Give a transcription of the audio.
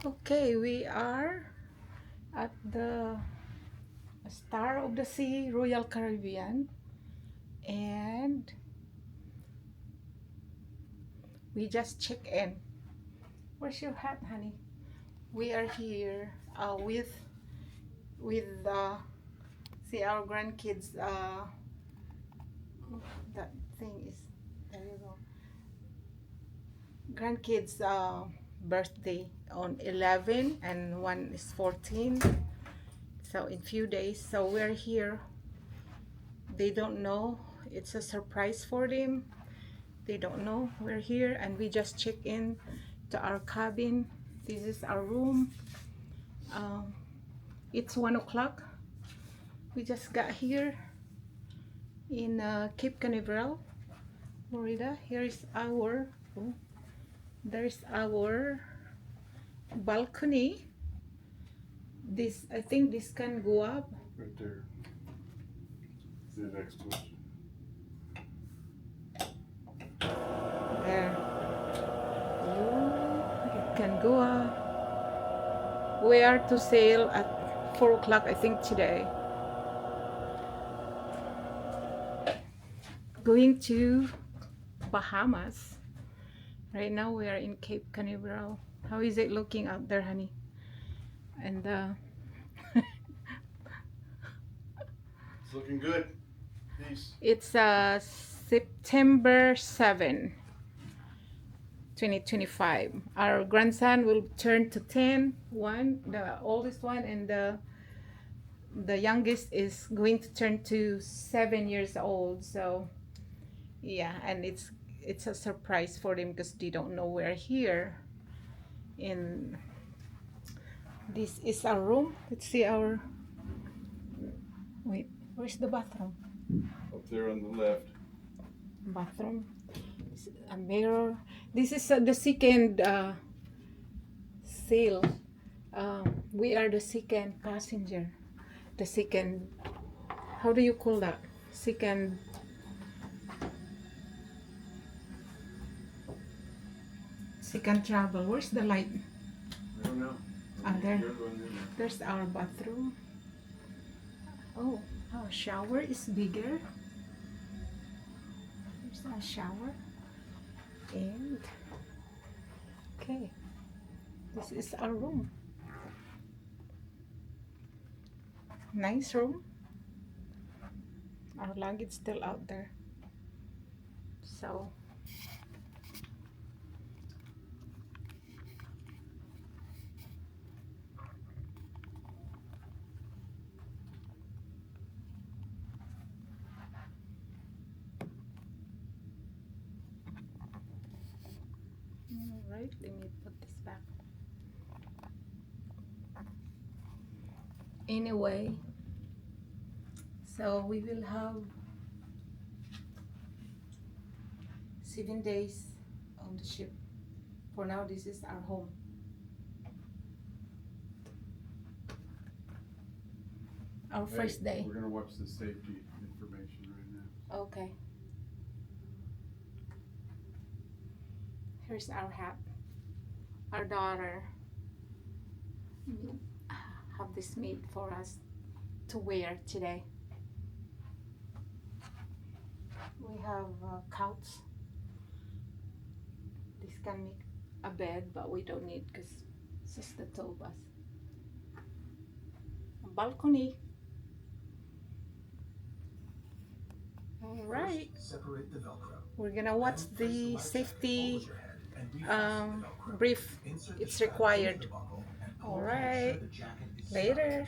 Okay, we are at the Star of the Sea Royal Caribbean, and we just check in. Where's your hat, honey? We are here with see our grandkids. That thing is there. You go. Grandkids' birthday on 11, and one is 14. So in few days. So we're here. They don't know. It's a surprise for them. They don't know we're here, and we just check in to our cabin. This is our room. It's 1 o'clock. We just got here in Cape Canaveral, Florida. Here is our there's our balcony. This, I think this can go up Right there. See the next question. there. Ooh, it can go up. We are to sail at 4 o'clock, I think, today. Going to Bahamas. Right now we are in Cape Canaveral. How is it looking out there, honey? And It's looking good. Peace. it's September 7, 2025. Our grandson will turn to 10, the oldest one, and the youngest is going to turn to 7 years old. So yeah, and it's a surprise for them because they don't know we're here. In this is our room. Let's see our wait, where's the bathroom? Up there on the left. Bathroom, a mirror. This is the second sail. We are the second passenger, the second, how do you call that, second travel. Where's the light? I don't know. There. You're going in there. There's our bathroom. Oh, our shower is bigger. There's our shower. And okay, this is our room. Nice room. Our luggage still out there. So alright, let me put this back. Anyway, so we will have 7 days on the ship. For now, this is our home. Our first day. We're gonna watch the safety information right now. Okay. Here's our hat. Our daughter have this made for us to wear today. We have a couch. This can make a bed, but we don't need because it's just the two of us. A balcony. All right. Separate the Velcro. We're gonna watch the safety brief. It's required. All right. Later.